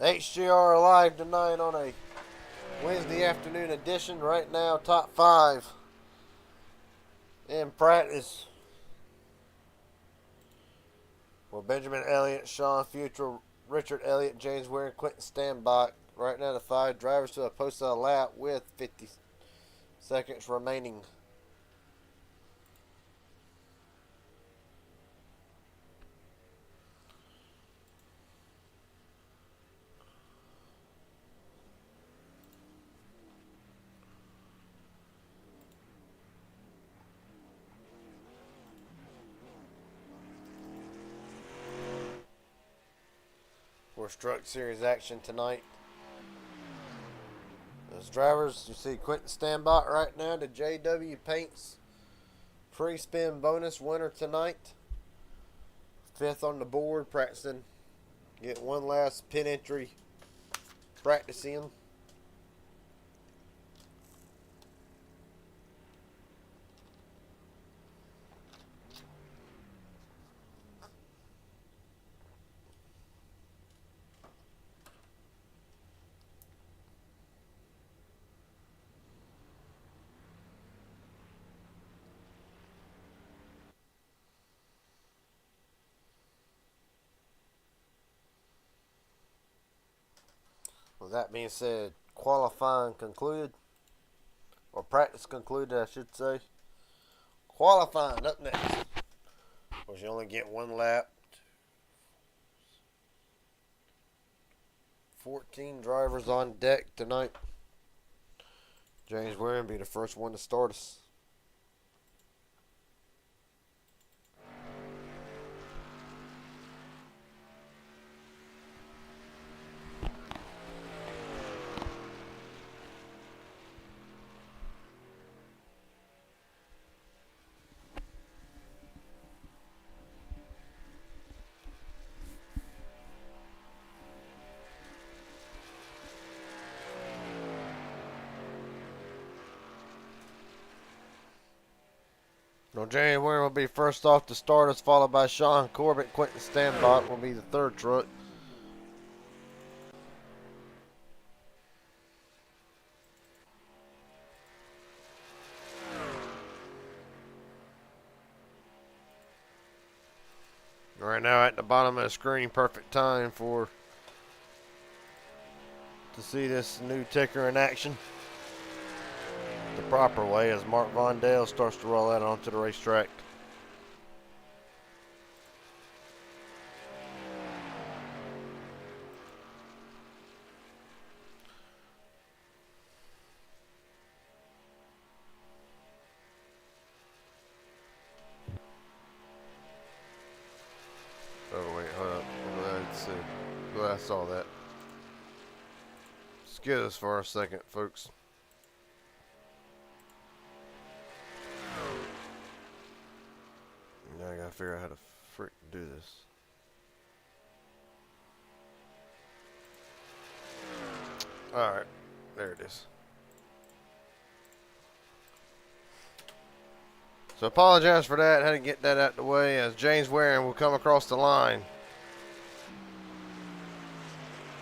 HGR live tonight on a Wednesday afternoon edition. Right now, top 5 in practice for Benjamin Elliott, Sean Futrell, Richard Elliott, James Ware, and Quentin Standbach. Right now, the 5 drivers to a post-out lap with 50 seconds remaining. For Truck Series action tonight. As drivers, you see Quentin Standbach right now, the JW Paints free spin bonus winner tonight. 5th on the board, practicing. Get one last pit entry practice in. With that being said, qualifying concluded, or practice concluded, I should say. Qualifying up next. Of course, you only get one lap. 14 drivers on deck tonight. James Ware will be the first one to start us. No, James Ware will be first off to start us, followed by Sean Corbett. Quentin Standbach will be the third truck. Right now at the bottom of the screen, perfect time to see this new ticker in action the proper way as Mark Vondale starts to roll out onto the racetrack. Oh wait, hold up. Let's see. Glad I saw that. Excuse us for a second, folks. Now I gotta figure out how to frick do this. Alright, there it is. So apologize for that. Had to get that out of the way as James Waring will come across the line.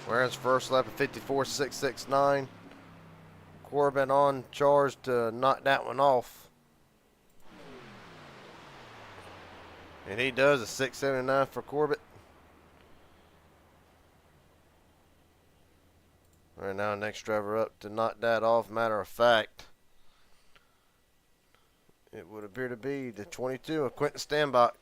Waring's first lap of 54.669. Corbin on charge to knock that one off. And he does a 6.79 for Corbett. Right now, next driver up to knock that off. Matter of fact, it would appear to be the 22 of Quentin Standbach.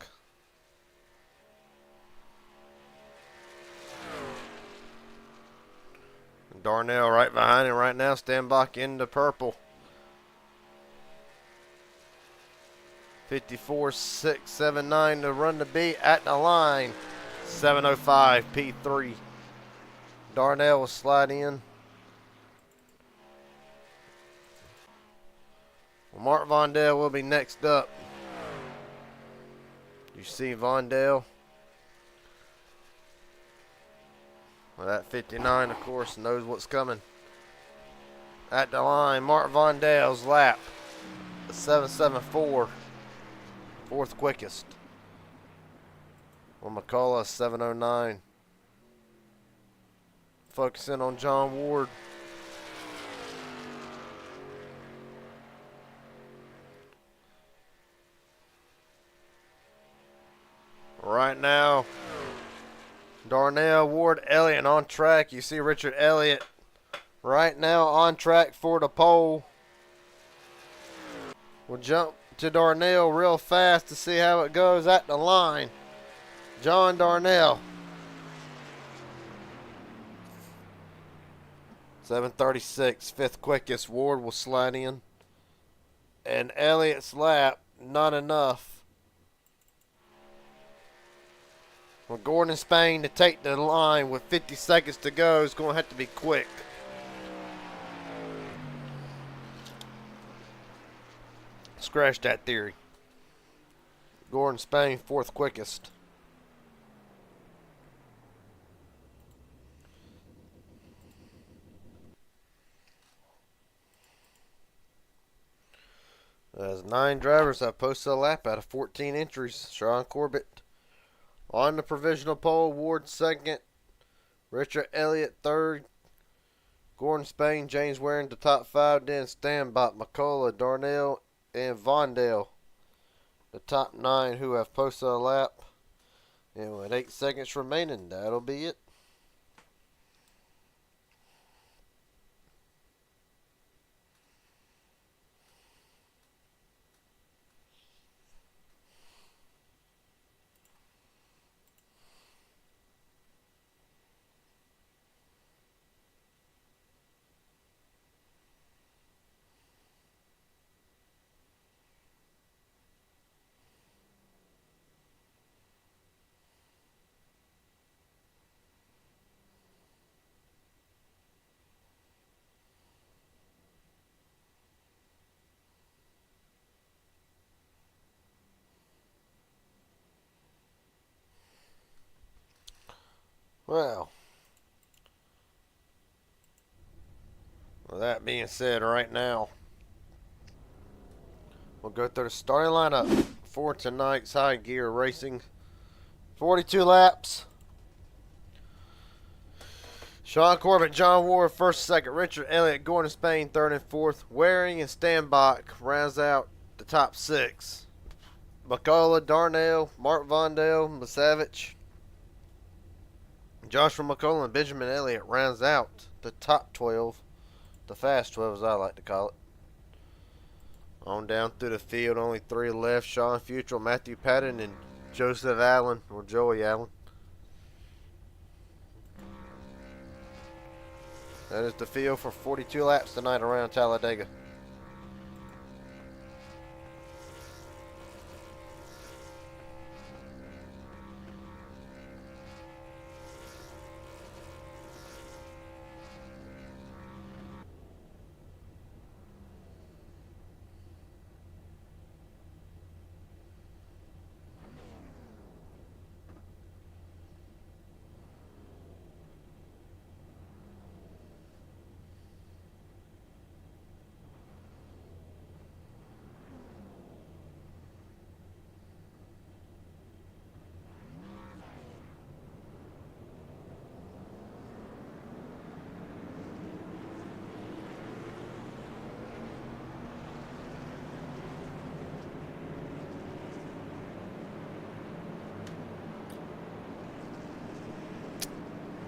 Darnell right behind him right now. Standbach in the purple. 54.679 to run the beat at the line. 7.05 P3. Darnell will slide in. Well, Mark Vondale will be next up. You see Vondale. Well, that 59, of course, knows what's coming. At the line, Mark Vondale's lap. 7.74. Fourth quickest. Well, McCullough 7.09. Focusing on John Ward. Right now, Darnell, Ward, Elliott on track. You see Richard Elliott right now on track for the pole. We'll jump to Darnell real fast to see how it goes at the line. John Darnell. 7:36, fifth quickest. Ward will slide in. And Elliott's lap, not enough. Well, Gordon Spain to take the line with 50 seconds to go is going to have to be quick. Scratch that theory. Gordon Spain, fourth quickest. There's 9 drivers that posted a lap out of 14 entries. Sean Corbett on the provisional pole. Ward second. Richard Elliott third. Gordon Spain, James Waring the top 5. Then Stambot, McCullough, Darnell, and Vondale. The top 9 who have posted a lap. And with 8 seconds remaining, that'll be it. Well, with that being said, right now, we'll go through the starting lineup for tonight's High Gear Racing. 42 laps. Sean Corbett, John Ward, first, second. Richard Elliott, Gordon Spain, third and fourth. Waring and Stambach rounds out the top 6. McCullough, Darnell, Mark Vondale, Masavich, Joshua McCullough, and Benjamin Elliott rounds out the top 12. The fast 12, as I like to call it. On down through the field, only 3 left. Sean Futrell, Matthew Patton, and Joseph Allen, or Joey Allen. That is the field for 42 laps tonight around Talladega.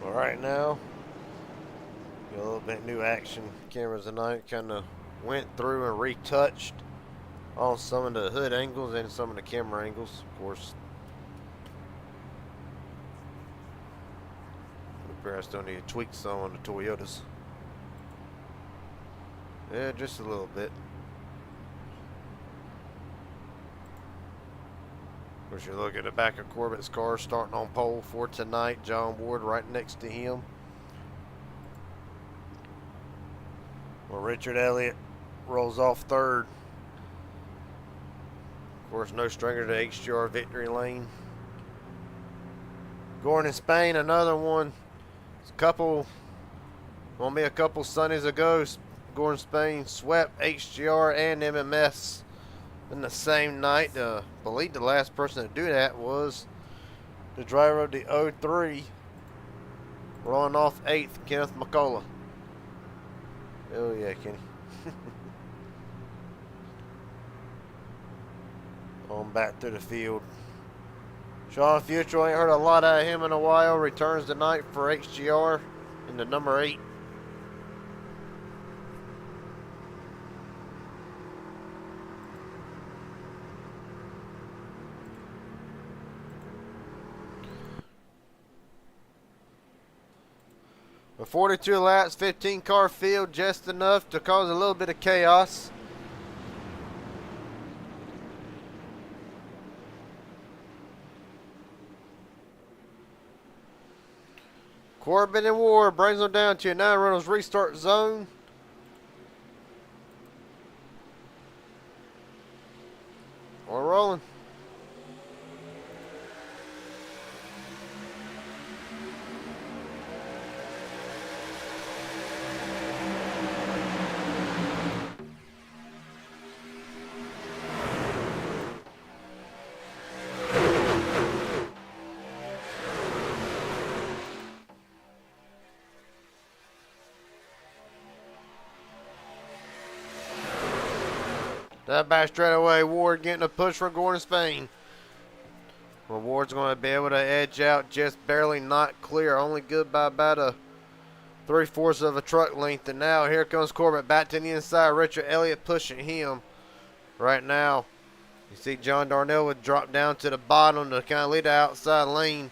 Right now, got a little bit new action cameras tonight. Kind of went through and retouched on some of the hood angles and some of the camera angles. Of course, I still need to tweak some on the Toyotas. Yeah, just a little bit. Of course, you look at the back of Corbett's car starting on pole for tonight. John Ward right next to him. Well, Richard Elliott rolls off third. Of course, no stranger to HGR victory lane. Gordon Spain, another one. Gonna be a couple Sundays ago, Gordon Spain swept HGR and MMS in the same night. I believe the last person to do that was the driver of the 03 Rolling off 8th, Kenneth McCullough. Oh yeah, Kenny. On back through the field. Sean Futrell, ain't heard a lot out of him in a while. Returns tonight for HGR in the number 8. With 42 laps, 15 car field, just enough to cause a little bit of chaos. Corbin and Ward brings them down to a 9 runners restart zone. We're rolling. That back straight away, Ward getting a push from Gordon Spain. Well, Ward's going to be able to edge out just barely, not clear. Only good by about a 3/4 of a truck length. And now here comes Corbett back to the inside. Richard Elliott pushing him right now. You see John Darnell would drop down to the bottom to kind of lead the outside lane.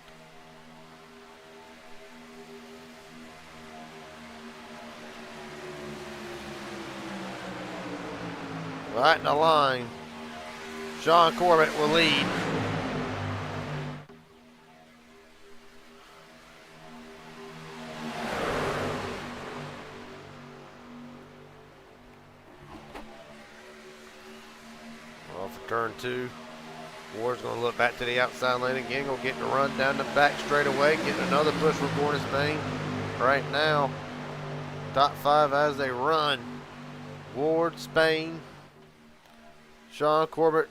Right in the line. Sean Corbett will lead. Off of turn 2. Ward's going to look back to the outside lane again. Going to get the run down the back straightaway. Getting another push from Gordon Spain. Right now, top 5 as they run. Ward, Spain, Sean Corbett,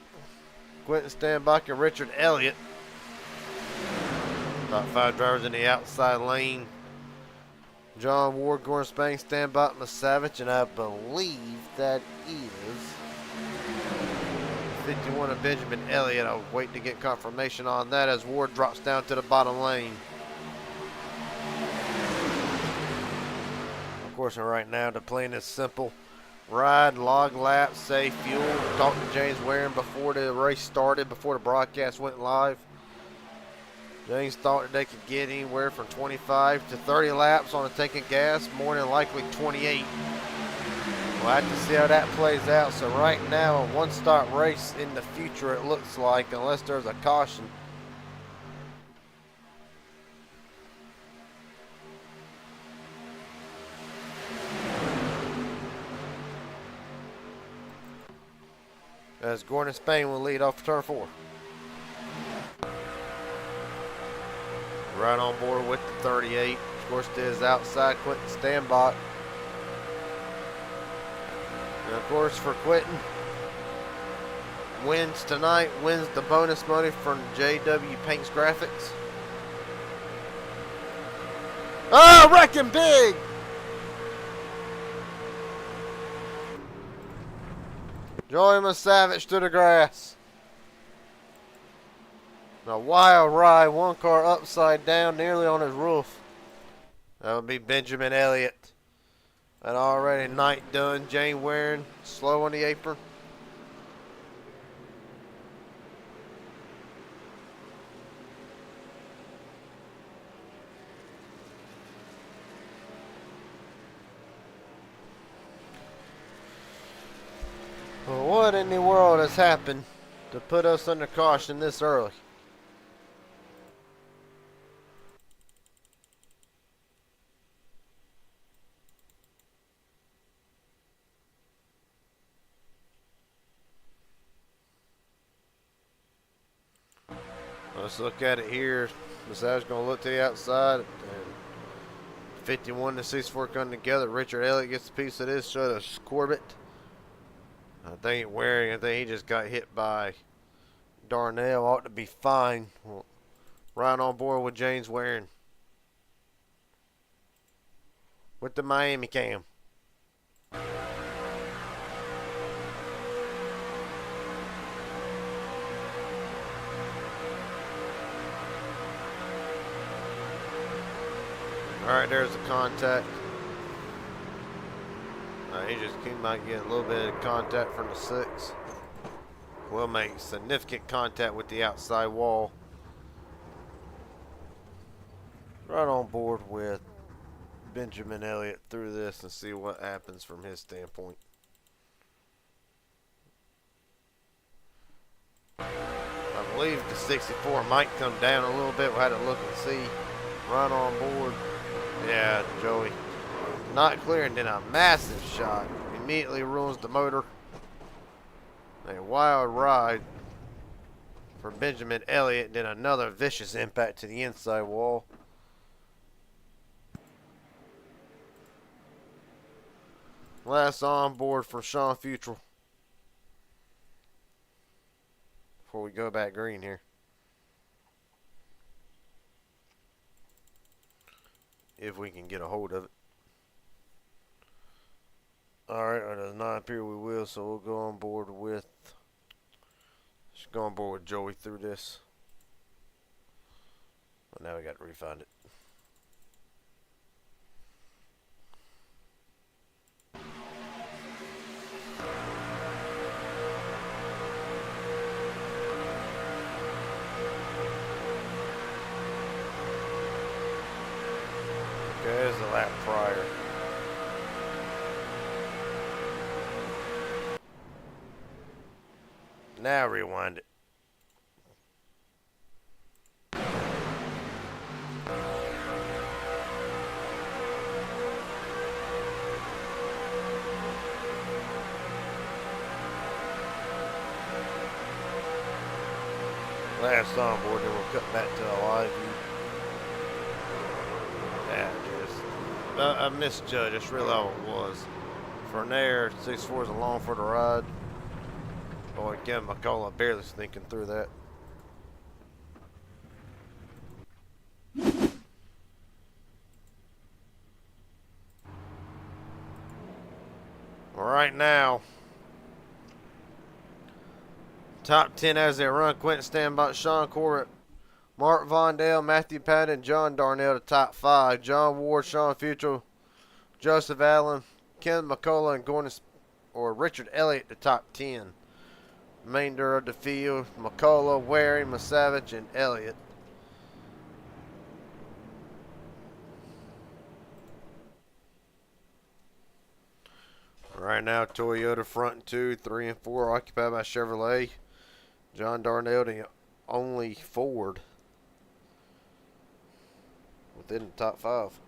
Quentin Stanbach, and Richard Elliott. Top 5 drivers in the outside lane. John Ward, Gordon Spain, Stanbach, Masavage, and I believe that is 51 of Benjamin Elliott. I'll wait to get confirmation on that as Ward drops down to the bottom lane. Of course, right now the plan is simple. Ride, log lap, save fuel. Talked to James Waring before the race started, before the broadcast went live. James thought that they could get anywhere from 25 to 30 laps on a tank of gas, more than likely 28. We'll have to see how that plays out. So right now, a one-start race in the future, it looks like, unless there's a caution. As Gordon Spain will lead off turn 4. Right on board with the 38. Of course, there's outside Quentin Stanbach. And of course, for Quentin, wins tonight, wins the bonus money from JW Paints Graphics. Oh, wrecking big! Joey Masavage to the grass. A wild ride, one car upside down, nearly on his roof. That would be Benjamin Elliott. And already night done. Jane Waring slow on the apron. Well, what in the world has happened to put us under caution this early? Let's look at it here. Massage's going to look to the outside. And 51 to 64 coming together. Richard Elliott gets a piece of this. So does Corbett. I think Waring, I think he just got hit by Darnell. Ought to be fine. Well, right on board with James Waring. with the Miami cam. Alright, there's the contact. He just might get a little bit of contact from the 6. We'll make significant contact with the outside wall. Right on board with Benjamin Elliott through this and see what happens from his standpoint. I believe the 64 might come down a little bit. We'll have to look and see. Right on board. Yeah, Joey. Not clear, and then a massive shot. Immediately ruins the motor. A wild ride for Benjamin Elliott. Then another vicious impact to the inside wall. Last on board for Sean Futrell. Before we go back green here. If we can get a hold of it. Alright, it does not appear we will, so we'll go on board with Joey through this. But now we got to refind it. Okay, there's the lap prior. Now rewind it. Last on board, then we'll cut back to the live view. I misjudged. That's really all it was. From there, 6-4 is along for the ride. Boy, Kevin McCullough barely sneaking through that. All right, now, top 10 as they run. Quentin Standbot, Sean Corbett, Mark Vondale, Matthew Patton, John Darnell to top 5. John Ward, Sean Futrell, Joseph Allen, Ken McCullough, and Richard Elliott to top 10. Remainder of the field: McCullough, Waring, Masavage, and Elliott. Right now, Toyota front and 2, 3 and 4 occupied by Chevrolet. John Darnell, the only Ford within the top 5.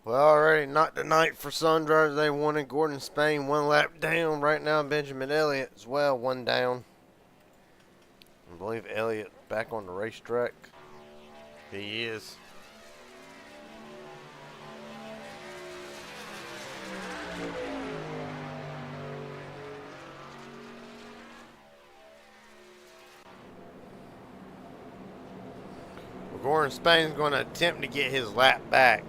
Well, already not the night for Sun Drivers. They won in Gordon Spain, 1 lap down. Right now, Benjamin Elliott as well, 1 down. I believe Elliott back on the racetrack. He is. Gordon Spain's going to attempt to get his lap back.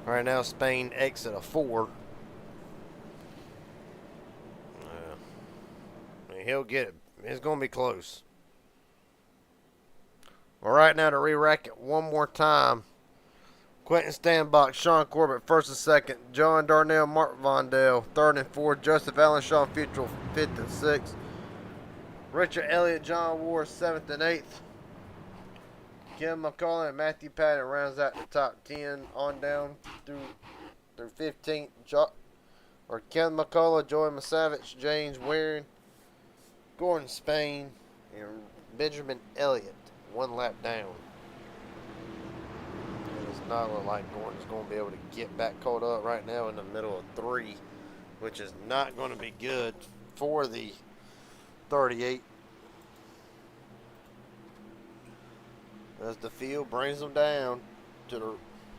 Right now, Spain exit a 4. He'll get it. It's going to be close. Well, right now to re-rack it one more time. Quentin Stanbach, Sean Corbett, first and second. John Darnell, Mark Vondale, third and fourth. Joseph Allen, Sean Futrell, fifth and sixth. Richard Elliott, John Ward, seventh and eighth. Kim McCullough and Matthew Patton rounds out the top 10 on down through 15th. Kim McCullough, Joey Masavich, James Waring, Gordon Spain, and Benjamin Elliott, one lap down. It does not look like Gordon's going to be able to get back caught up right now in the middle of 3, which is not going to be good for the 38. As the field brings them down to the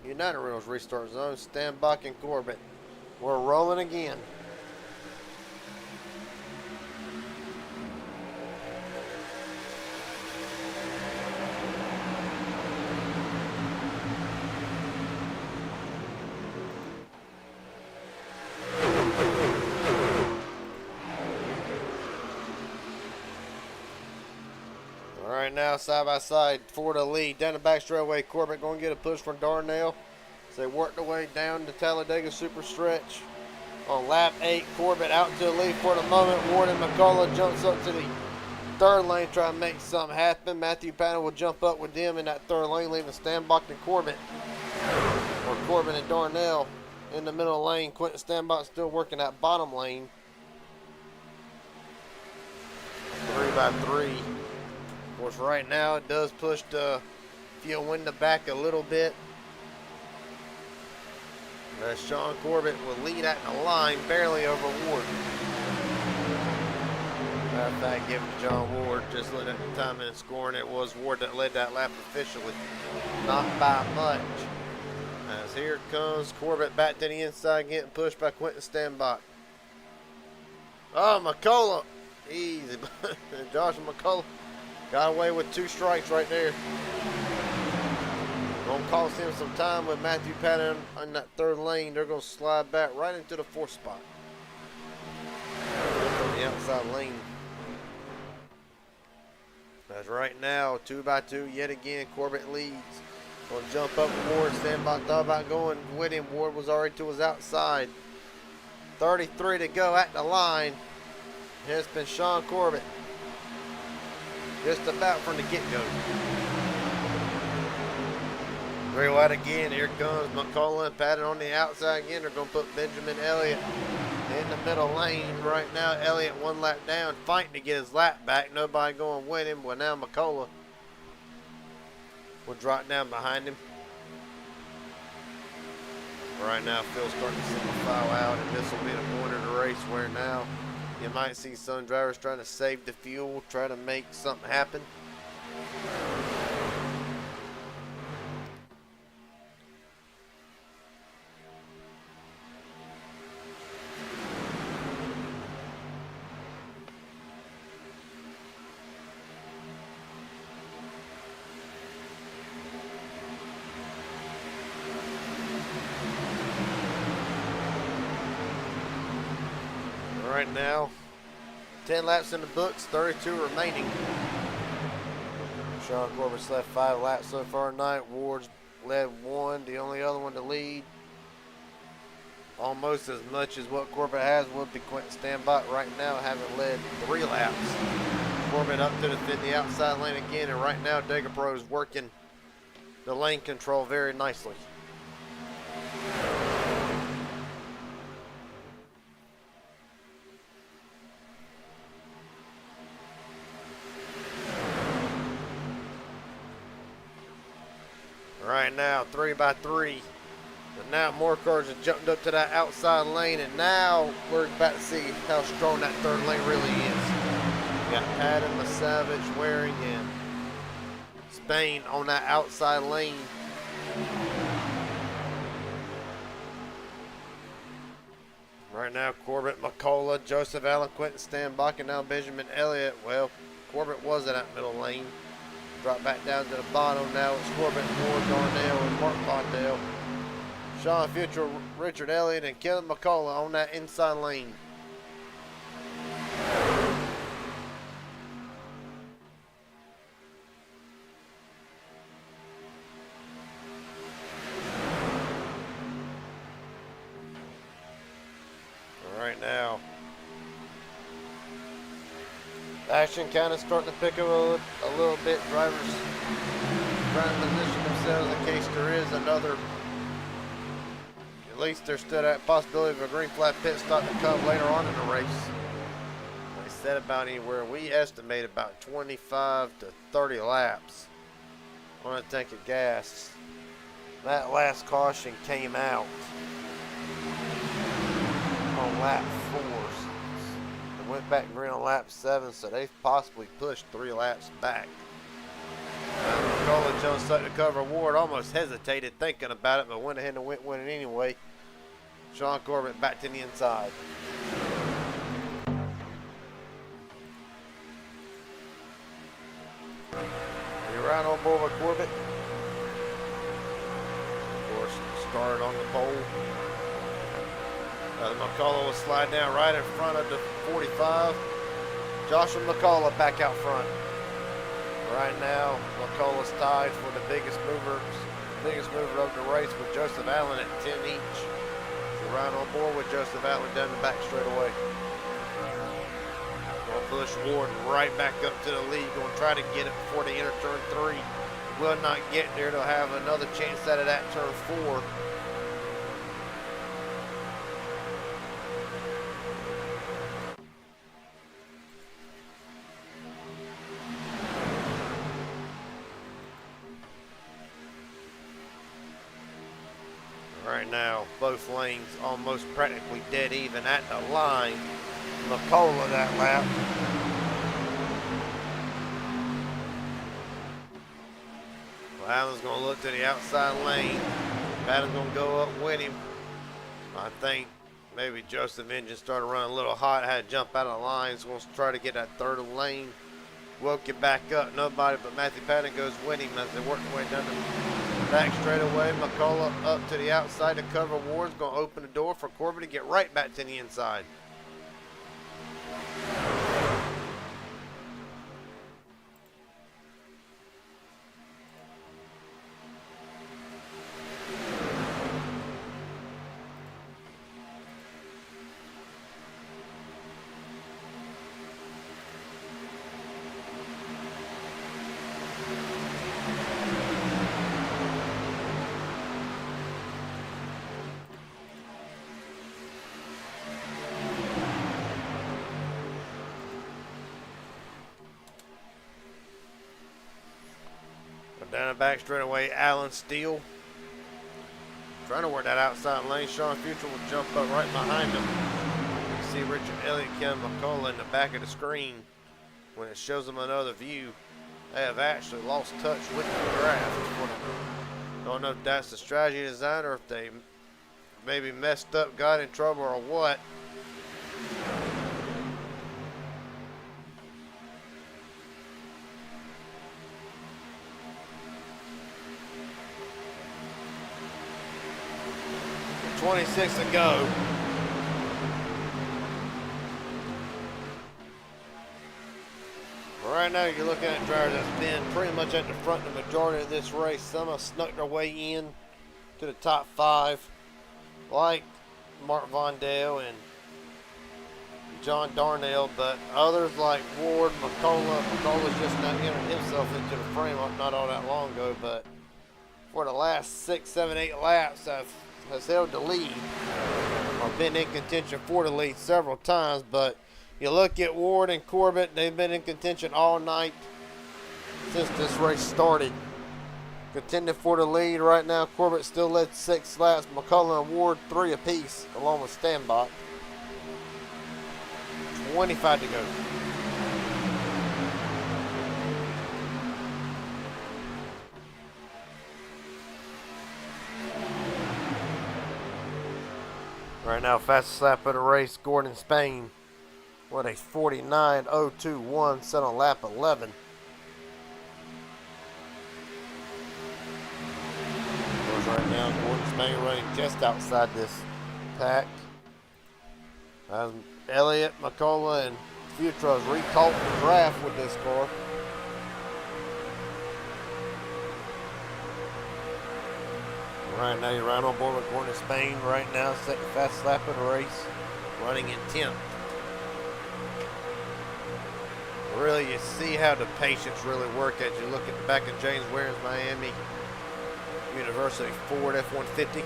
United Rentals restart zone, Stanbach and Corbett. We're rolling again. Right now, side by side for the lead. Down the back straightaway, Corbett going to get a push from Darnell. So they work their way down the Talladega super stretch. On lap 8, Corbett out to the lead for the moment. Ward and McCullough jumps up to the third lane, trying to make something happen. Matthew Patton will jump up with them in that third lane, leaving Stanbach and Corbett. Or Corbett and Darnell in the middle lane. Quentin Stanbach still working that bottom lane. 3 by 3. Of course, right now it does push the field window back a little bit. As Sean Corbett will lead at the line, barely over Ward. Matter of fact, give it to John Ward. Just looking at the time and scoring, it was Ward that led that lap officially, not by much. As here comes Corbett back to the inside, getting pushed by Quentin Stanbach. Oh, McCullough, easy. Josh McCullough got away with 2 strikes right there. Gonna cost him some time with Matthew Patton on that third lane. They're gonna slide back right into the 4th spot. On the outside lane. As right now, 2 by 2, yet again, Corbett leads. Gonna jump up with Ward. Stanbach thought about going with him. Ward was already to his outside. 33 to go at the line. It's been Sean Corbett. Just about from the get-go. 3 wide again. Here comes McCullough and Patton on the outside again. They're going to put Benjamin Elliott in the middle lane right now. Elliott 1 lap down, fighting to get his lap back. Nobody going with him. Well, now McCullough will drop down behind him. Right now, Phil's starting to single file out, and this will be the point of the race where now you might see some drivers trying to save the fuel, try to make something happen. Right now, 10 laps in the books, 32 remaining. Sean Corbett's led 5 laps so far tonight. Ward's led 1, the only other one to lead. Almost as much as what Corbett has would be Quentin Stanbach right now, having led 3 laps. Corbett up to the outside lane again, and right now Dega Pro is working the lane control very nicely. Right now, 3 by 3. But now more cars have jumped up to that outside lane, and now we're about to see how strong that third lane really is. We got Patton, Masavich, Waring, and Spain on that outside lane. Right now, Corbett, McCullough, Joseph Allen, Quentin Stanbach, and now Benjamin Elliott. Well, Corbett was in that middle lane. Drop back down to the bottom now. It's Corbett, Ward, Darnell, and Mark Vondale. Sean Futrell, Richard Elliott, and Kevin McCullough on that inside lane. Action kind of starting to pick up a little bit. Drivers trying to position themselves in case there is another. At least there's still that possibility of a green flag pit stop to come later on in the race. They said about anywhere, we estimate about 25 to 30 laps on a tank of gas. That last caution came out on lap 4. It went back green on lap 7, so they've possibly pushed 3 laps back. McCullough Jones started to cover Ward, almost hesitated thinking about it, but went ahead and went with it anyway. Sean Corbett back to the inside. You're right on board with Corbett. Of course, started on the pole. McCullough will slide down right in front of the 45. Joshua McCullough back out front. Right now, McCullough's tied for the biggest mover of the race with Joseph Allen at 10 each. So right on board with Joseph Allen down the back straightaway. Going to push Ward right back up to the lead. Going to try to get it before they enter turn 3. Will not get there. They'll have another chance out of that turn 4. Right now, both lanes almost practically dead even at the line. McCullough that lap. Well, Allen's going to look to the outside lane. Allen's going to go up with him. I think maybe Joseph engine started running a little hot, had to jump out of the line. He's going to try to get that third lane. Woke it back up. Nobody but Matthew Patton goes with him as they work their way down the back straightaway. McCullough up to the outside to cover Ward's going to open the door for Corbett to get right back to the inside. Down the back straightaway, Allen Steele. Trying to work that outside lane. Sean Future will jump up right behind him. You see Richard Elliott, Ken McCullough in the back of the screen. When it shows them another view, they have actually lost touch with the draft. Don't know if that's the strategy designer, or if they maybe messed up, got in trouble, or what. .26 to go. Right now you're looking at drivers that's been pretty much at the front the majority of this race. Some have snuck their way in to the top 5, like Mark Vondale and John Darnell, but others like Ward, McCullough's just not entered himself into the frame not all that long ago, but for the last 6, 7, 8 laps has held the lead, or been in contention for the lead several times. But you look at Ward and Corbett, they've been in contention all night since this race started. Contending for the lead right now. Corbett still led 6 laps. McCullough and Ward 3 apiece, along with Standbot. 25 to go. Right now, fastest lap of the race, Gordon Spain, with a 49.021 set on lap 11. Right now, Gordon Spain running just outside this pack. Elliott, McCullough, and Futros recaught the draft with this car. Right now, you're right on board with Gordon Spain. Right now, second fastest lap of the race, running in 10th. Really, you see how the patience really work as you look at the back of James Waring's Miami University Ford F-150.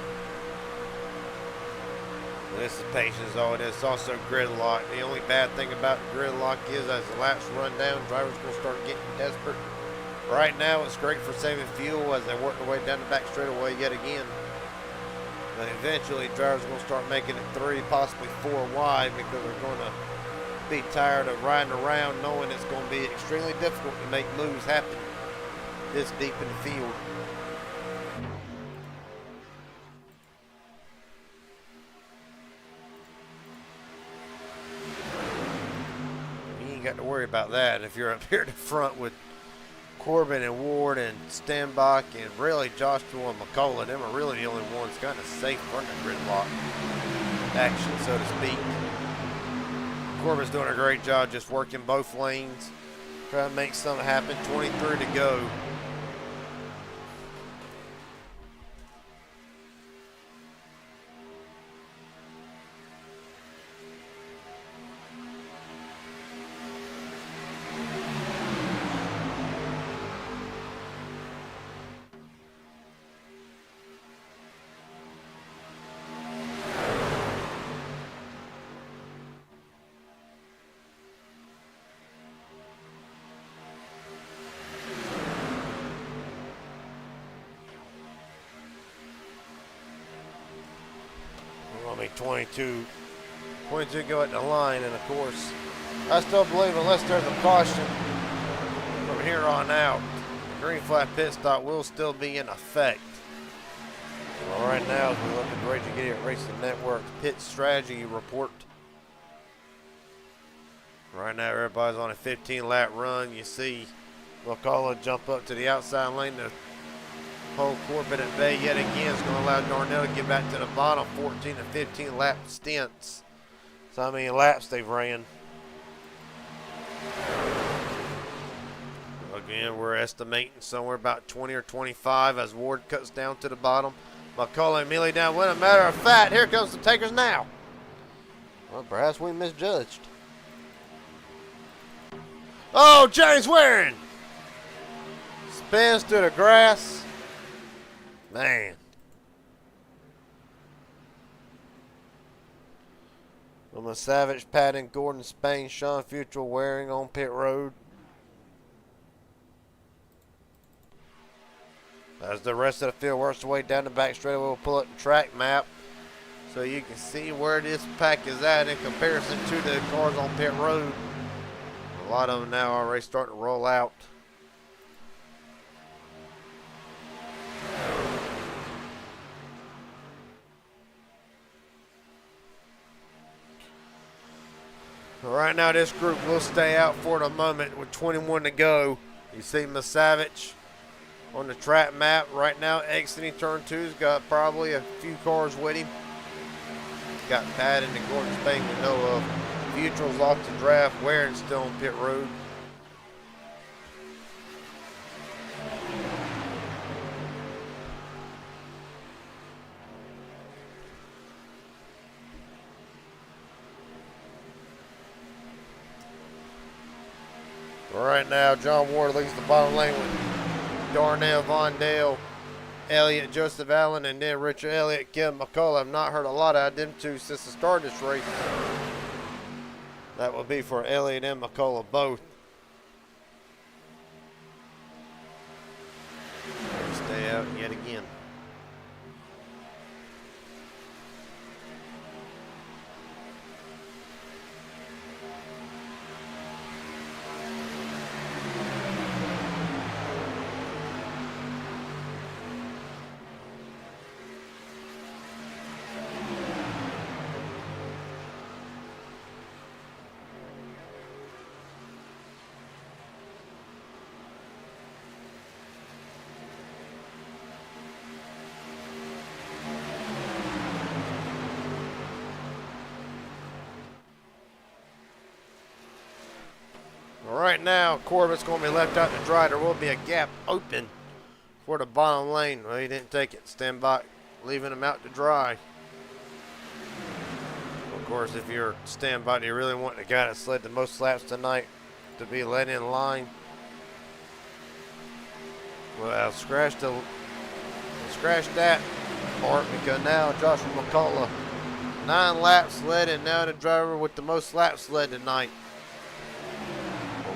This is patience, all it is. It's also gridlock. The only bad thing about the gridlock is as the laps run down, drivers going to start getting desperate. Right now, it's great for saving fuel as they work their way down the back straightaway yet again. But eventually, drivers are going to start making it 3, possibly 4 wide because they're going to be tired of riding around knowing it's going to be extremely difficult to make moves happen this deep in the field. Got to worry about that if you're up here at the front with Corbin and Ward and Stenbach and really Joshua and McCullough. Them are really the only ones kind of safe from the gridlock action, so to speak. Corbin's doing a great job just working both lanes, trying to make something happen. 23 to go. I mean, 22 go at the line, and of course, I still believe unless there's a caution from here on out, the green flag pit stop will still be in effect. Well, right now, as we look at the Raging Idiot Racing Network pit strategy report, right now everybody's on a 15-lap run. You see McCullough jump up to the outside lane to hold Corbin at bay yet again. It's going to allow Darnell to get back to the bottom. 14 to 15 lap stints. So how many laps they've ran. Again, we're estimating somewhere about 20 or 25 as Ward cuts down to the bottom. McCullough immediately down. Well, a matter of fact, here comes the takers now. Well, perhaps we misjudged. Oh, James Waring! Spins through the grass. Man. From the Savage, Patton, Gordon, Spain, Sean Futrell, Waring on pit road. As the rest of the field works their way down the back straightaway, we'll pull up the track map so you can see where this pack is at in comparison to the cars on pit road. A lot of them now are already starting to roll out. Right now, this group will stay out for the moment with 21 to go. You see Savage on the track map right now, exiting turn 2's got probably a few cars with him. Got Patton and Gordon Spain we know of. Futrell's off the draft. Waring's still on pit road. Right now, John Ward leads the bottom lane with Darnell, Vondale, Elliott, Joseph Allen, and then Richard Elliott, Kevin McCullough. I've not heard a lot out of them two since the start of this race. That will be for Elliott and McCullough both. Stay out yet again. Right now, Corbett's going to be left out to dry. There will be a gap open for the bottom lane. Well, he didn't take it. Stand by, leaving him out to dry. Of course, if you're stand by, you really want the guy that sled the most laps tonight, to be let in line. Well, scratch that part, because now Joshua McCullough 9 laps led, and now the driver with the most laps led tonight.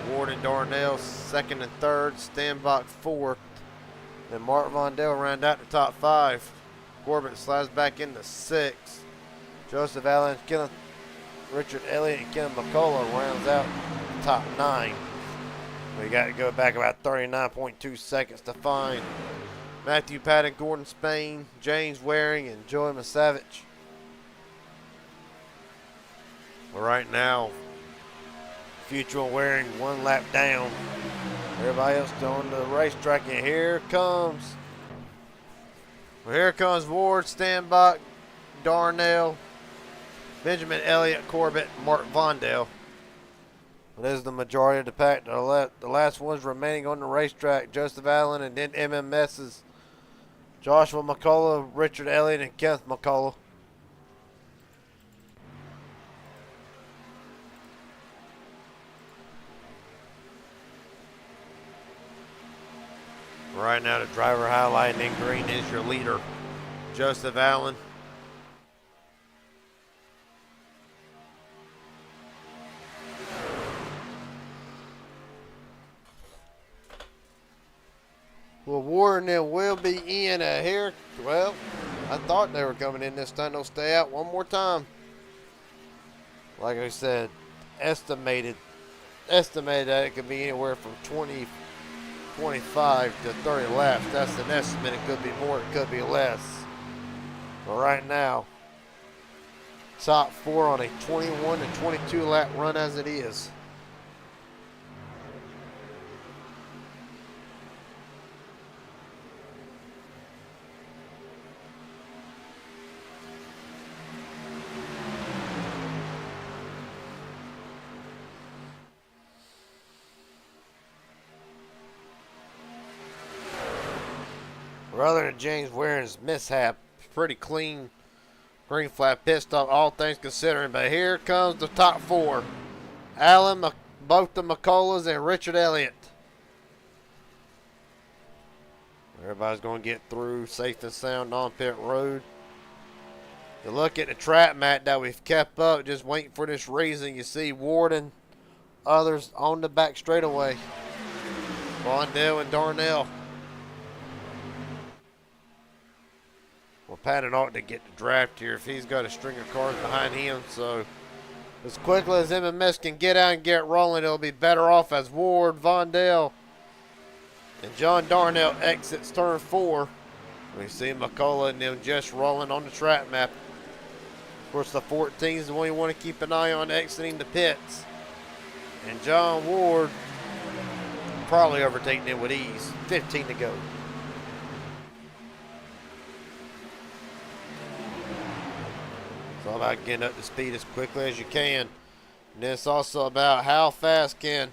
Ward and Darnell second and third, Stanbach fourth. Then Mark Vondell round out the top 5. Corbett slides back into 6th. Joseph Allen, Kenneth, Richard Elliott, and Ken McCullough rounds out the top 9. We got to go back about 39.2 seconds to find Matthew Patton, Gordon Spain, James Waring, and Joey Masavich. But right now, Future and Waring 1 lap down. Everybody else on the racetrack, and here comes Ward, Stanbach, Darnell, Benjamin Elliott, Corbett, Mark Vondell. This is the majority of the pack. The last ones remaining on the racetrack, Joseph Allen, and then MMS's Joshua McCullough, Richard Elliott, and Kenneth McCullough. Right now, the driver highlighting in green is your leader, Joseph Allen. Well, Warren then will be in here. Well, I thought they were coming in this time. They'll stay out one more time. Like I said, estimated that it could be anywhere from 25 to 30 laps. That's an estimate. It could be more, it could be less. But right now, top 4 on a 21 to 22 lap run as it is. Rather than James Waring's mishap, pretty clean green flag pit stop, all things considering. But here comes the top 4. Allen, both the McCulloughs, and Richard Elliott. Everybody's going to get through safe and sound on pit road. You look at the track mat that we've kept up, just waiting for this reason. You see Ward and others on the back straightaway. Vondell and Darnell. Well, Patton ought to get the draft here if he's got a string of cars behind him. So as quickly as MMS can get out and get rolling, it'll be better off as Ward, Vondell, and John Darnell exits turn 4. We see McCullough and them just rolling on the track map. Of course, the 14 is the one you want to keep an eye on exiting the pits. And John Ward probably overtaking it with ease. 15 to go. It's all about getting up to speed as quickly as you can. And it's also about how fast can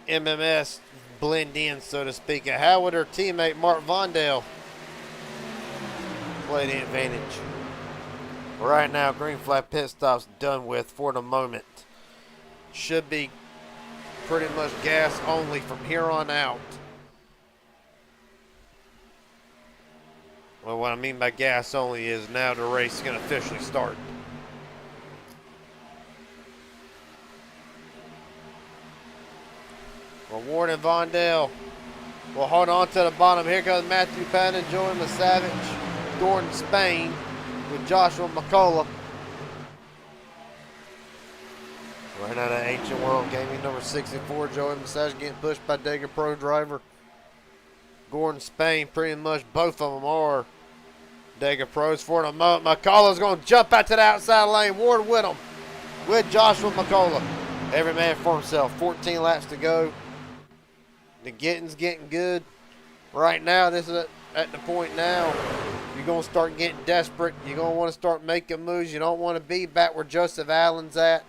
MMS blend in, so to speak. And how would her teammate Mark Vondell play the advantage? Right now, green flag pit stop's done with for the moment. Should be pretty much gas only from here on out. Well, what I mean by gas only is now the race is going to officially start. Well, Ward and Vondell will hold on to the bottom. Here goes Matthew Patton, Joey Masavich, Gordon Spain with Joshua McCullough. Right now, the Ancient World Gaming number 64, Joey Masavich getting pushed by Dega Pro driver Gordon Spain. Pretty much both of them are Dega Pros for the moment. McCullough's going to jump out to the outside lane. Ward with him, with Joshua McCullough. Every man for himself. 14 laps to go. The getting's getting good. Right now, this is at the point now. You're going to start getting desperate. You're going to want to start making moves. You don't want to be back where Joseph Allen's at.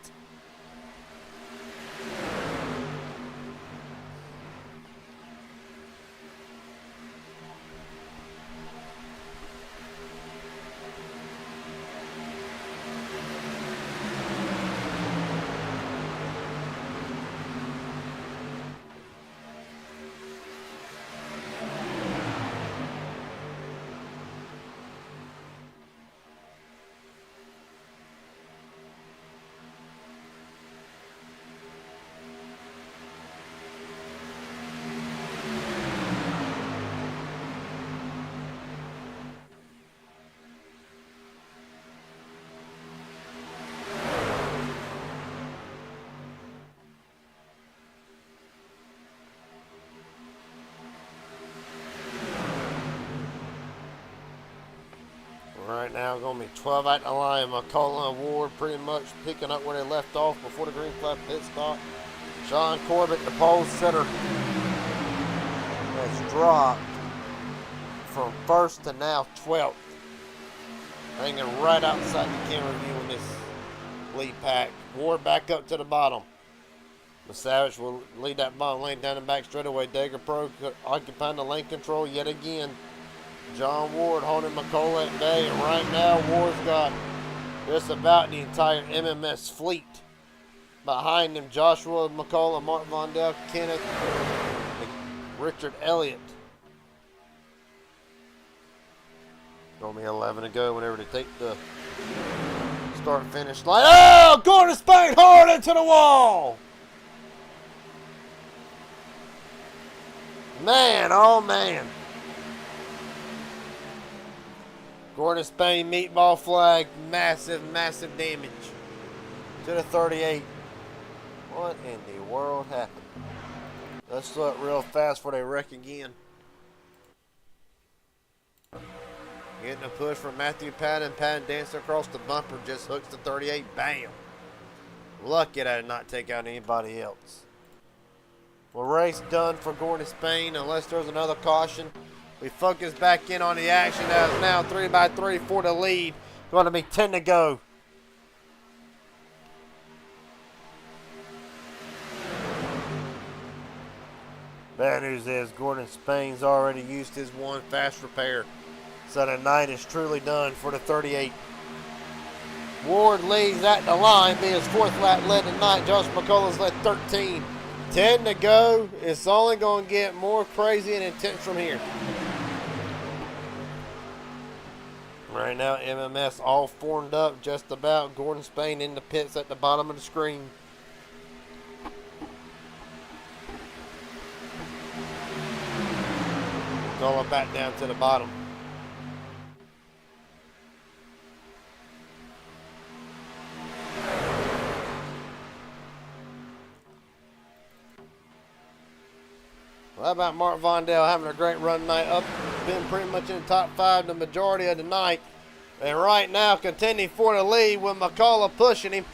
Right now, going to be 12 out the line. McCullough and Ward pretty much picking up where they left off before the green flag pit stop. Sean Corbett, the pole setter, has dropped from first to now 12th. Hanging right outside the camera view in this lead pack. Ward back up to the bottom. Savage will lead that bottom lane down the back straightaway. Dagger Pro occupying the lane control yet again. John Ward holding McCullough at bay, and right now Ward's got just about the entire MMS fleet behind him. Joshua McCullough, Mark Vondell, Kenneth, Richard Elliott. Gonna be 11 to go whenever they take the start-finish line. Oh, Gordon Spain hard into the wall. Man, oh man. Gordon Spain meatball flag, massive, massive damage to the 38. What in the world happened? Let's look real fast before they wreck again. Getting a push from Matthew Patton. Patton dancing across the bumper, just hooks the 38. Bam. Lucky that I did not take out anybody else. Well, race done for Gordon Spain unless there's another caution. We focus back in on the action as now 3x3 for the lead. Going to be 10 to go. Bad news is Gordon Spain's already used his one fast repair. So the night is truly done for the 38. Ward leads at the line, being his fourth lap led tonight. Josh McCullough's led 13. 10 to go. It's only going to get more crazy and intense from here. Right now, MMS all formed up just about. Gordon Spain in the pits at the bottom of the screen. McCullough back down to the bottom. Well, how about Mark Vondell having a great run tonight? Up, been pretty much in the top 5 the majority of the night. And right now contending for the lead with McCullough pushing him.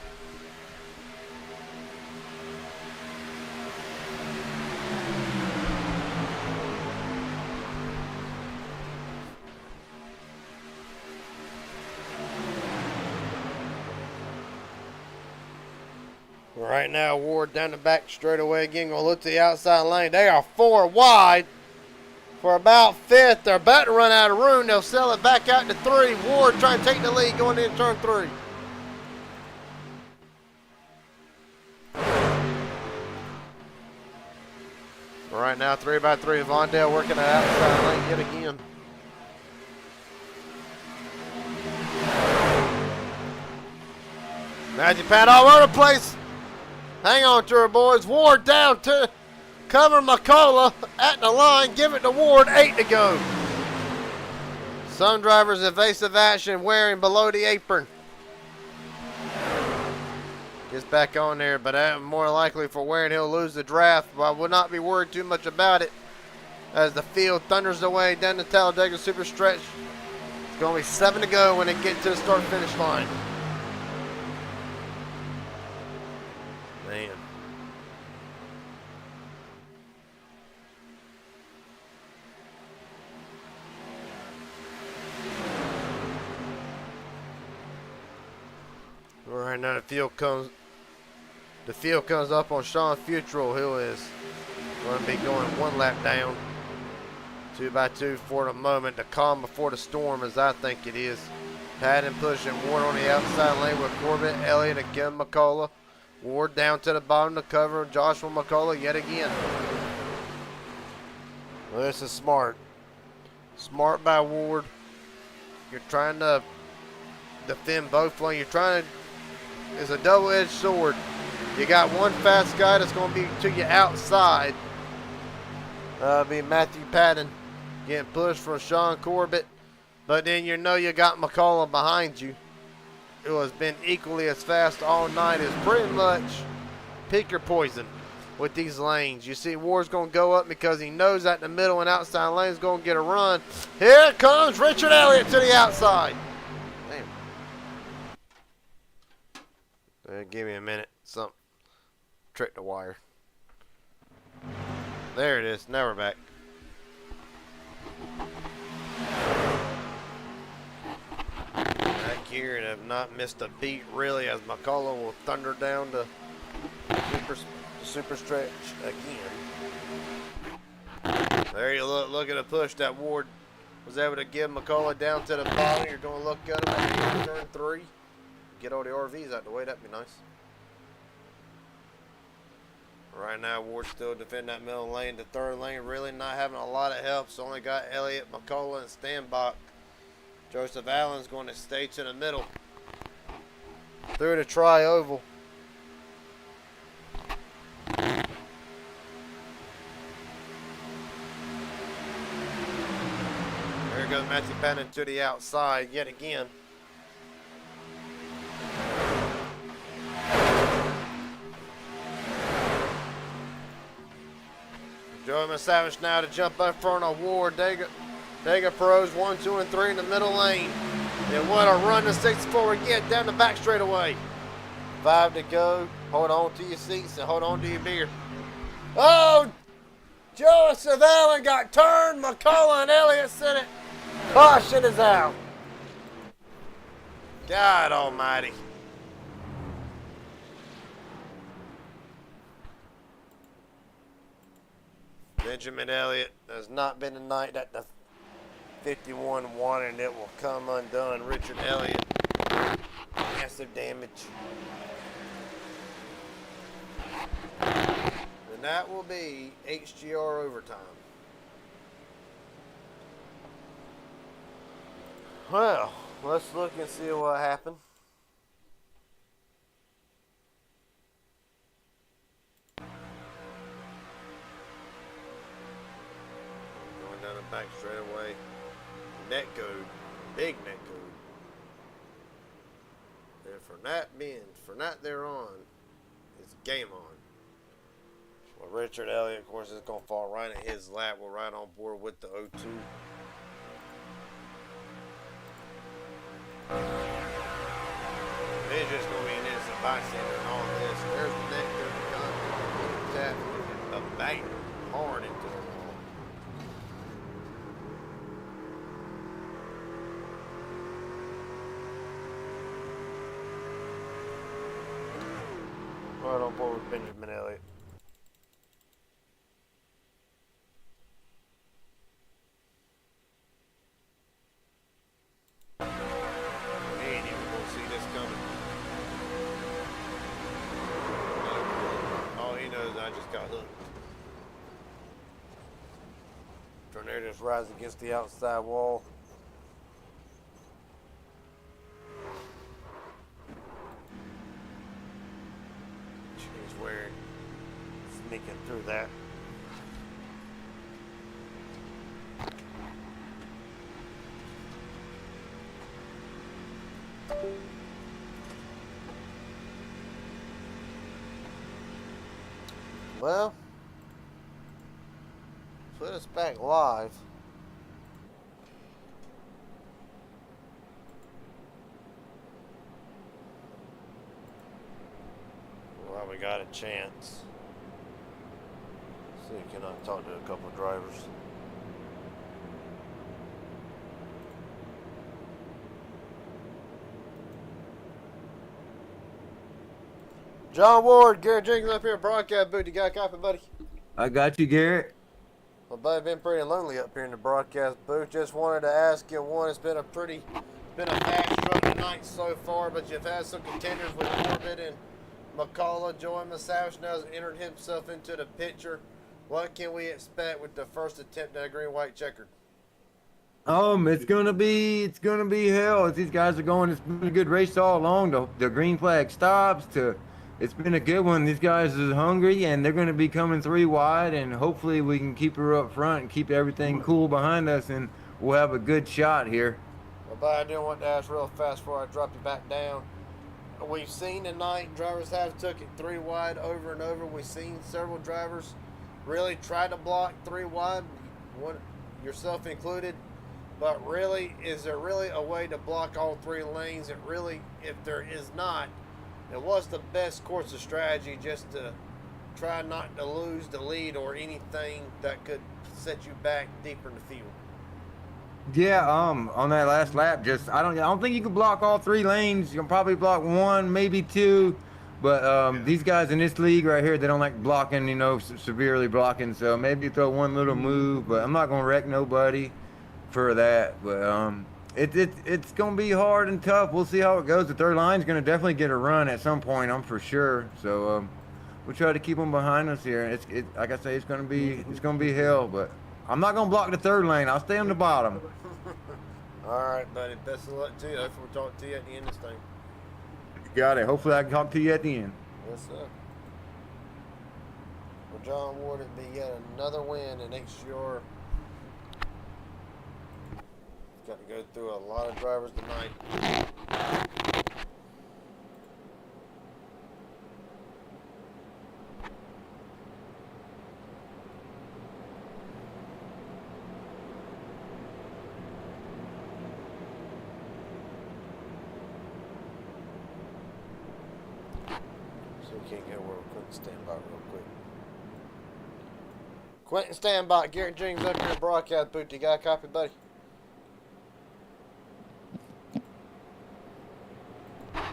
Right now, Ward down the back straightaway again. Going to look to the outside lane. They are 4 wide for about 5th. They're about to run out of room. They'll sell it back out to 3. Ward trying to take the lead going into turn 3. Right now, 3x3. Vondell working the outside lane yet again. Magic pad all over the place. Hang on to her, boys. Ward down to cover McCullough at the line. Give it to Ward. 8 to go. Some drivers evasive action wearing below the apron. Gets back on there, but more likely for wearing he'll lose the draft. But I would not be worried too much about it as the field thunders away down the Talladega Super Stretch. It's going to be 7 to go when they get to the start-finish line. Man. Right now the field comes up on Sean Futrell, who is going to be going 1 lap down. 2x2 for the moment, the calm before the storm, as I think it is. Patton pushing Ward on the outside lane with Corbett, Elliott, and Kim McCullough. Ward down to the bottom to cover Joshua McCullough yet again. Well, this is smart. Smart by Ward. You're trying to defend both lanes. You're trying to, it's a double-edged sword. You got one fast guy that's going to be to your outside. Be Matthew Patton getting pushed from Sean Corbett. But then you know you got McCullough behind you, who has been equally as fast all night. Is pretty much pick your poison with these lanes. You see Ward's going to go up because he knows that the middle and outside lane is going to get a run. Here comes Richard Elliott to the outside. Give me a minute. Something tricked the wire. There it is. Now we're back. Back here and have not missed a beat really as McCullough will thunder down to super stretch again. There you look at a push that Ward was able to give McCullough down to the bottom. You're going to look at him at turn 3. Get all the RVs out the way. That'd be nice. Right now, Ward's still defending that middle lane. The third lane really not having a lot of help. So only got Elliott, McCullough, and Stanbach. Joseph Allen's going to stay to the middle. Through the tri-oval. There goes Matthew Pennon to the outside yet again. Joey Savage now to jump up front of Ward. Dega Pros 1, 2, and 3 in the middle lane. And what a run to 64 again down the back straightaway. 5 to go. Hold on to your seats and hold on to your beer. Oh! Joseph Allen got turned. McCullough and Elliott sent it. Caution is out. God almighty. Benjamin Elliott has not been the night that the 51 won, and it will come undone. Richard Elliott, massive damage. And that will be HGR overtime. Well, let's look and see what happened. Going down the back straight away. Net code, big net code. And for that there on, it's game on. Well, Richard Elliott, of course, is going to fall right in his lap. We're right on board with the 0-2. It's just going to be an innocent bystander and all this. There's the net code. Tap a bang hard into the wall. Right on board with Benjamin Elliott. He ain't even gonna see this coming. All he knows is I just got hooked. Tornado just rides against the outside wall. He's wearing, sneaking through that. Well, put us back live. Well, we got a chance. See, can I talk to a couple of drivers? John Ward, Garrett Jenkins up here at broadcast booth. You got a copy, buddy? I got you, Garrett. Well, buddy, been pretty lonely up here in the broadcast booth. Just wanted to ask you one. It's been a fast struggling night so far, but you've had some contenders with Corbett and McCullough. Joey Savage now has entered himself into the picture. What can we expect with the first attempt at a green-white checkered? It's gonna be hell. These guys are going. It's been a good race all along. The green flag stops to. It's been a good one. These guys are hungry, and they're going to be coming 3 wide, and hopefully we can keep her up front and keep everything cool behind us, and we'll have a good shot here. Well, but I do want to ask real fast before I drop you back down. We've seen tonight drivers have took it 3 wide over and over. We've seen several drivers really try to block 3 wide, one yourself included. But really, is there really a way to block all 3 lanes? If there is not, And what's the best course of strategy just to try not to lose the lead or anything that could set you back deeper in the field? Yeah, on that last lap, just I don't think you can block all 3 lanes. You can probably block one, maybe two, but these guys in this league right here, they don't like blocking, severely blocking. So maybe throw one little move, but I'm not gonna wreck nobody for that. But it's gonna be hard and tough. We'll see how it goes. The third line's gonna definitely get a run at some point, I'm for sure. So we'll try to keep them behind us here. Like I say, it's gonna be hell, but I'm not gonna block the third lane. I'll stay on the bottom. All right, buddy. Best of luck to you. Hopefully we'll talk to you at the end of this thing. Got it. Hopefully I can talk to you at the end. Yes, sir. Well, John Ward, it'd be yet another win in HGR. Got to go through a lot of drivers tonight. So we can't go where Quentin stand by real quick. Quentin, stand by. Garrett James up here, broadcast booth. You got a copy, buddy?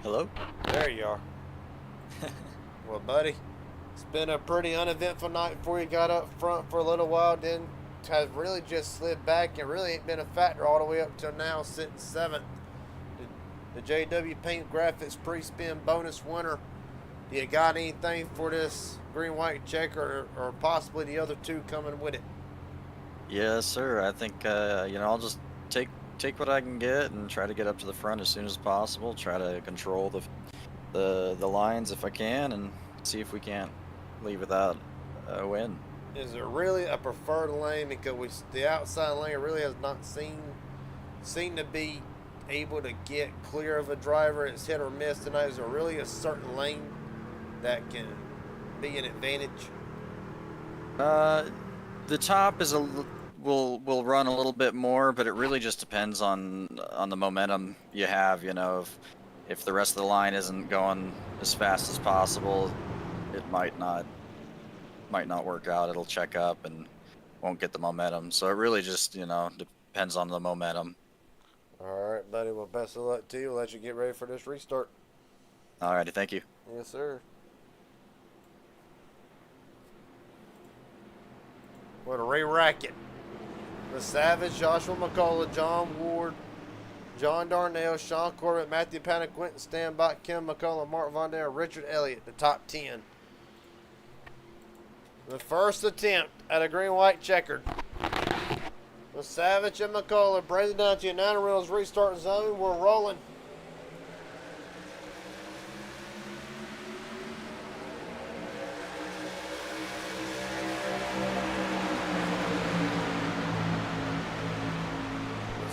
Hello? There you are. Well, buddy, it's been a pretty uneventful night before you got up front for a little while. Then has really just slid back and really ain't been a factor all the way up till now, sitting 7th. The JW Paint Graphics pre-spin bonus winner. Do you got anything for this green-white checker or possibly the other two coming with it? Yes, sir. I think I'll just take what I can get and try to get up to the front as soon as possible. Try to control the lines if I can, and see if we can't leave without a win. Is there really a preferred lane? Because the outside lane really has not seemed to be able to get clear of a driver. It's hit or miss tonight. Is there really a certain lane that can be an advantage? The top is will run a little bit more, but it really just depends on the momentum you have. If the rest of the line isn't going as fast as possible, it might not work out. It'll check up and won't get the momentum. So it really just depends on the momentum. All right, buddy. Well, best of luck to you. We'll let you get ready for this restart. All righty, thank you. Yes, sir. What a re-racket. The Savage, Joshua McCullough, John Ward, John Darnell, Sean Corbett, Matthew Panic, Quentin Stanbach, Kim McCullough, Mark Von Dare, Richard Elliott, the top 10. The first attempt at a green-white checkered. The Savage and McCullough braided down to United Rails restart zone. We're rolling.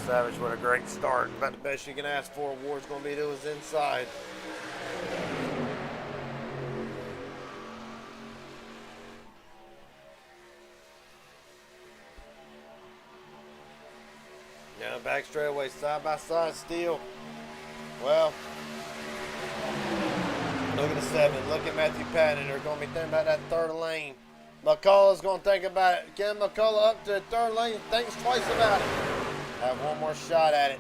Savage, what a great start. About the best you can ask for. Ward's going to be to his inside. Now back straightaway, side by side still. Well, look at the 7. Look at Matthew Patton. They're going to be thinking about that third lane. McCullough's going to think about it. Ken McCullough up to the third lane. Thinks twice about it. Have one more shot at it.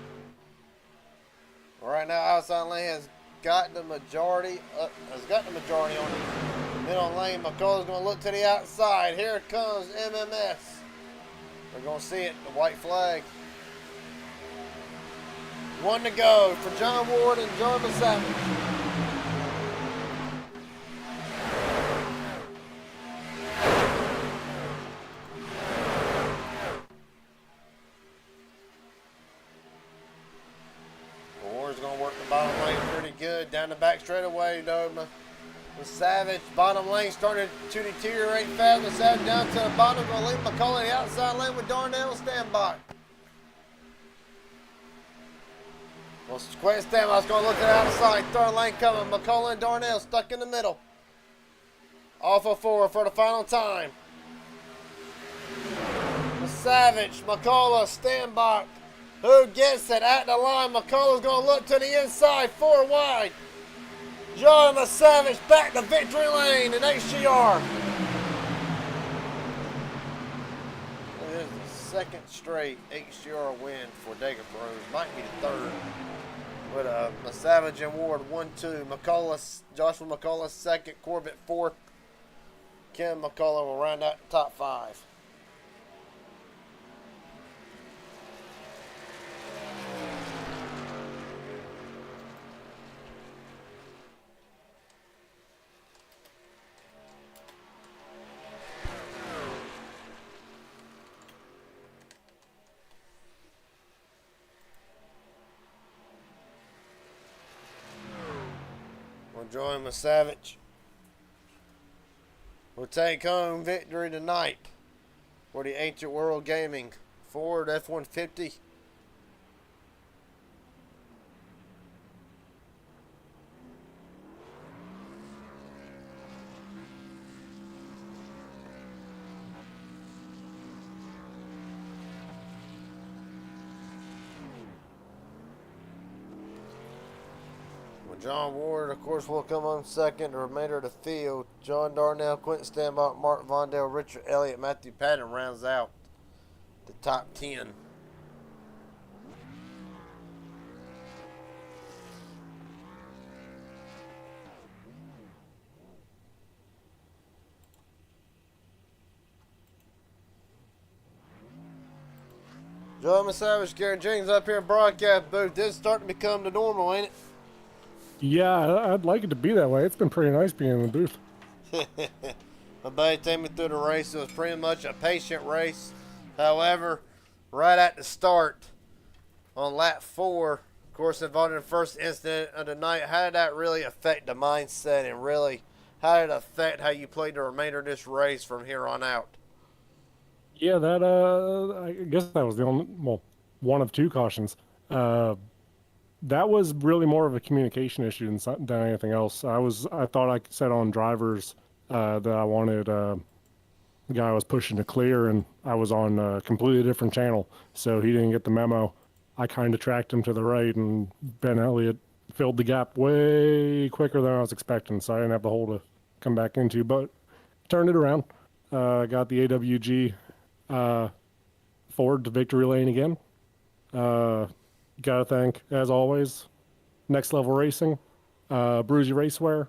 Right now, outside lane has got the majority on the middle lane. McCullough's going to look to the outside. Here comes MMS. We're going to see it, the white flag. 1 to go for John Ward and John Savage. Going to work the bottom lane pretty good. Down the back straightaway, though. The Savage, bottom lane starting to deteriorate fast. The Savage down to the bottom. Going to leave McCullough the outside lane with Darnell standby. Well, Quentin Stanbach's going to look to the outside. Third lane coming. McCullough and Darnell stuck in the middle. Off of 4 for the final time. The Savage, McCullough, Stanbach. Who gets it at the line? McCullough's going to look to the inside, 4 wide. John the Savage back to victory lane in HGR. This is the second straight HGR win for Dega Pros. Might be the third. With the Savage and Ward 1-2. Joshua McCullough second, Corbett fourth. Ken McCullough will round out the top five. We'll join the Savage. We'll take home victory tonight for the Ancient World Gaming Ford F-150. John Ward, of course, will come on second. The remainder of the field, John Darnell, Quentin Stanbach, Mark Vondale, Richard Elliott, Matthew Patton rounds out the top 10. Joe Savage, Gary Jenkins up here in broadcast booth. This is starting to become the normal, ain't it? Yeah, I'd like it to be that way. It's been pretty nice being in the booth. My buddy took me through the race. It was pretty much a patient race. However, right at the start, on lap 4, of course, involved in the first incident of the night, how did that really affect the mindset, and really, how did it affect how you played the remainder of this race from here on out? Yeah, that I guess that was the only, well, one of two cautions. That was really more of a communication issue than anything else. I thought I said on drivers that I wanted the guy I was pushing to clear, and I was on a completely different channel, so he didn't get the memo. I kind of tracked him to the right, and Ben Elliott filled the gap way quicker than I was expecting, so I didn't have the hole to come back into, but turned it around. Got the AWG Ford to victory lane again. Gotta thank, as always, Next Level Racing, Bruzy Racewear,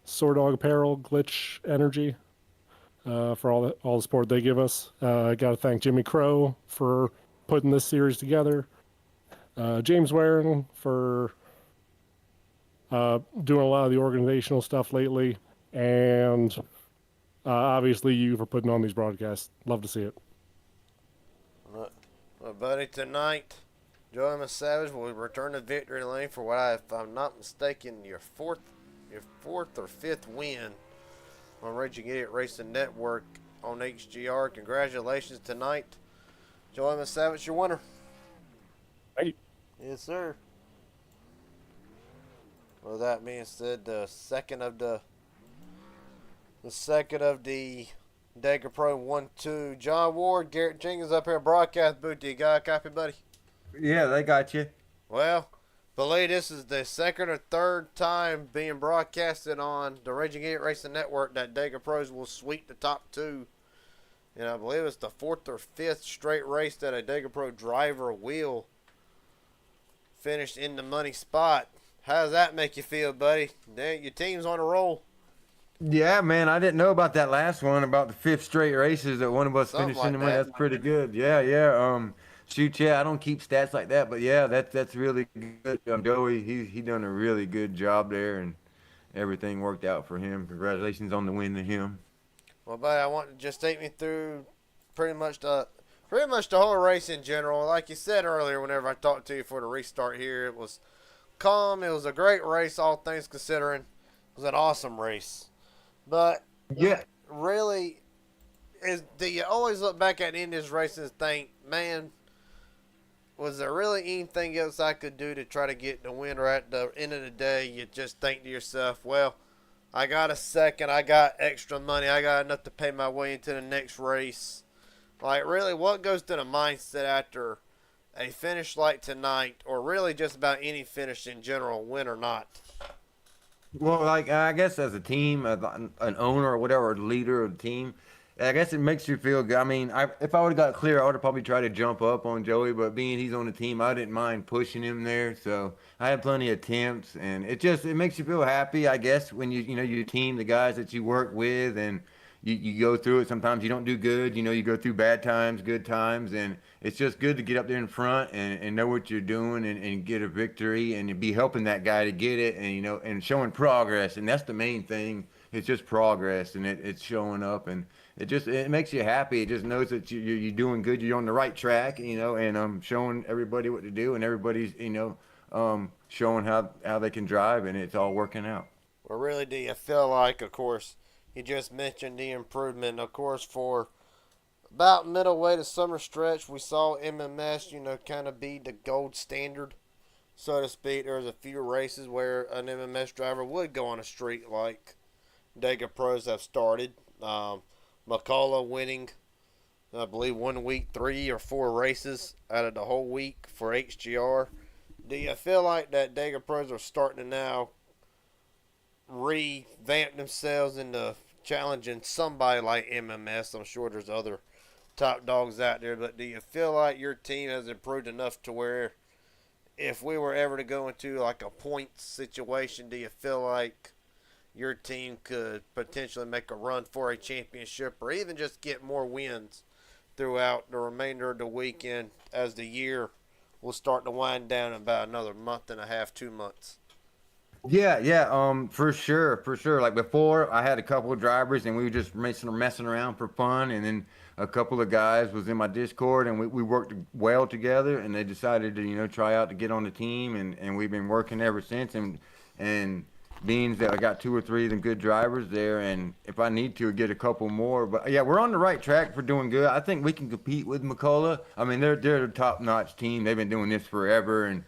Sword Dog Apparel, Glitch Energy, for all the support they give us. Gotta thank Jimmy Crow for putting this series together. James Waring for doing a lot of the organizational stuff lately, and obviously you for putting on these broadcasts. Love to see it. My buddy, tonight, Joey Savage will return to victory lane for what, if I'm not mistaken, your fourth or fifth win on Raging Idiot Racing Network on HGR. Congratulations tonight, Joey Savage, your winner. Thank you. Yes, sir. Well, that being said, the second of the Dega Pro 1-2. John Ward, Garrett Jenkins up here, broadcast booth. Do you got a copy, buddy? Yeah, they got you. Well, believe this is the second or third time being broadcasted on the Raging Idiot Racing Network that Dega Pros will sweep the top 2. And I believe it's the 4th or 5th straight race that a Dega Pro driver will finish in the money spot. How does that make you feel, buddy? Damn, your team's on a roll. Yeah, man, I didn't know about that last one, about the 5th straight races that one of us Something finished like in the money. that. That's pretty good. Yeah. Shoot, yeah, I don't keep stats like that, but yeah, that's really good. Joey, he done a really good job there, and everything worked out for him. Congratulations on the win to him. Well, buddy, I want to just take me through pretty much the whole race in general. Like you said earlier, whenever I talked to you for the restart here, it was calm. It was a great race, all things considering. It was an awesome race. But Yeah. really, do you always look back at the end of this race and think, man, was there really anything else I could do to try to get the win? Or at the end of the day, you just think to yourself, well, I got a second, I got extra money, I got enough to pay my way into the next race. Like, really, what goes to the mindset after a finish like tonight, or really just about any finish in general, win or not? Well, like I guess as a team, as an owner or whatever, or the leader of the team, I guess it makes you feel good. I mean, if I would have got clear, I would have probably tried to jump up on Joey, but being he's on the team, I didn't mind pushing him there. So I had plenty of attempts, and it makes you feel happy, I guess, when you team the guys that you work with, and you go through it. Sometimes you don't do good, you go through bad times, good times, and it's just good to get up there in front and know what you're doing and get a victory and be helping that guy to get it and showing progress. And that's the main thing. It's just progress and it's showing up and it makes you happy. It just knows that you're doing good. You're on the right track, and showing everybody what to do and everybody's, showing how they can drive and it's all working out. Well, really, do you feel like, of course, you just mentioned the improvement, of course, for about middle way to summer stretch, we saw MMS, kind of be the gold standard, so to speak. There was a few races where an MMS driver would go on a streak like Dega Pros have started. McCullough winning, I believe, 1 week, 3 or 4 races out of the whole week for HGR. Do you feel like that Dega Pros are starting to now revamp themselves into challenging somebody like MMS? I'm sure there's other top dogs out there, but do you feel like your team has improved enough to where if we were ever to go into like a points situation, do you feel like your team could potentially make a run for a championship or even just get more wins throughout the remainder of the weekend as the year will start to wind down in about another month and a half, 2 months? Yeah, yeah, for sure, for sure. Like before, I had a couple of drivers, and we were just messing around for fun. And then a couple of guys was in my Discord, and we worked well together. And they decided to, try out to get on the team, and we've been working ever since. And being that I got 2 or 3 of them good drivers there, and if I need to, get a couple more. But yeah, we're on the right track for doing good. I think we can compete with McCullough. I mean, they're a top-notch team. They've been doing this forever, and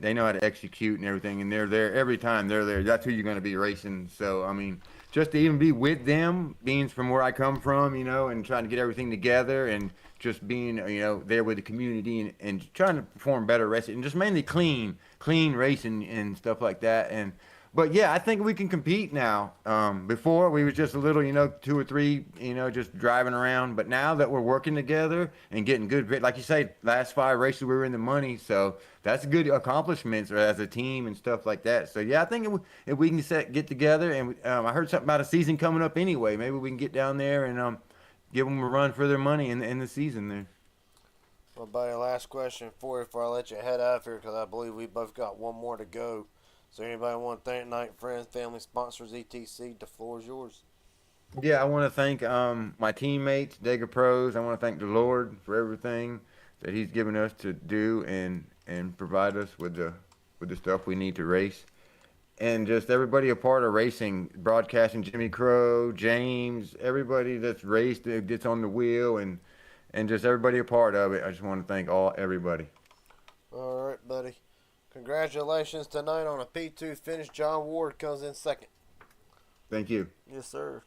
they know how to execute and everything, and they're there every time they're there. That's who you're going to be racing. So, I mean, just to even be with them, being from where I come from, and trying to get everything together and just being, there with the community and trying to perform better racing and just mainly clean racing and stuff like that. But yeah, I think we can compete now. Before we was just a little, 2 or 3, just driving around. But now that we're working together and getting good, like you say, last 5 races we were in the money. So that's good accomplishments as a team and stuff like that. So yeah, I think if we can get together and I heard something about a season coming up anyway. Maybe we can get down there and give them a run for their money in the season there. Well, buddy, last question for you before I let you head out of here, because I believe we both got one more to go. So anybody want to thank Night Friends, family sponsors, etc.? The floor is yours. Yeah, I want to thank my teammates, Dega Pros. I want to thank the Lord for everything that He's given us to do and provide us with the stuff we need to race. And just everybody a part of racing, broadcasting, Jimmy Crow, James, everybody that's raced, that gets on the wheel, and just everybody a part of it. I just want to thank everybody. All right, buddy. Congratulations tonight on a P2 finish. John Ward comes in second. Thank you. Yes, sir.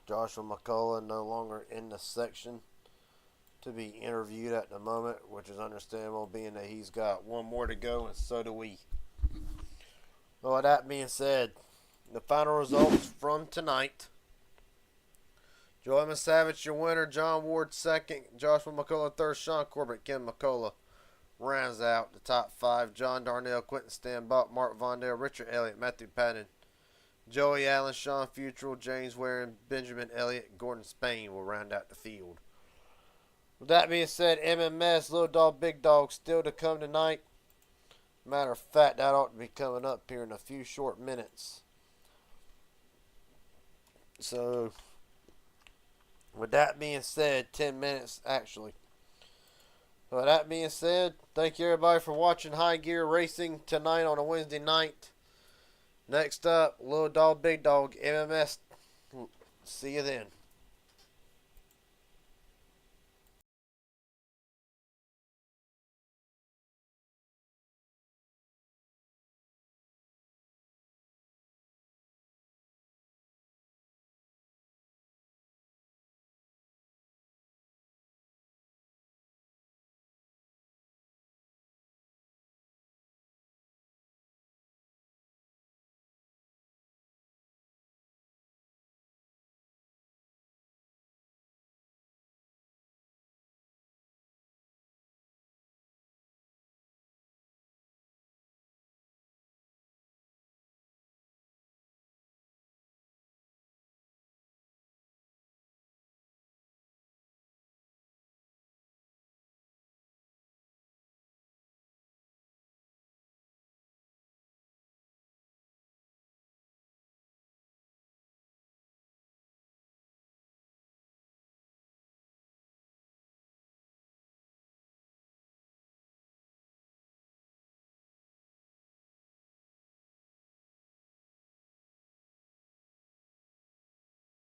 Joshua McCullough no longer in the section to be interviewed at the moment, which is understandable being that he's got one more to go, and so do we. Well, with that being said, the final results from tonight. Joey Savage, your winner. John Ward, second. Joshua McCullough, third. Sean Corbett, Ken McCullough rounds out the top 5. John Darnell, Quentin Stanbach, Mark Vondale, Richard Elliott, Matthew Patton, Joey Allen, Sean Futrell, James Waring, Benjamin Elliott, Gordon Spain will round out the field. With that being said, MMS, Little Dog, Big Dog still to come tonight. Matter of fact, that ought to be coming up here in a few short minutes. So, with that being said, 10 minutes actually. With that being said, thank you everybody for watching High Gear Racing tonight on a Wednesday night. Next up, Little Dog, Big Dog, MMS. See you then.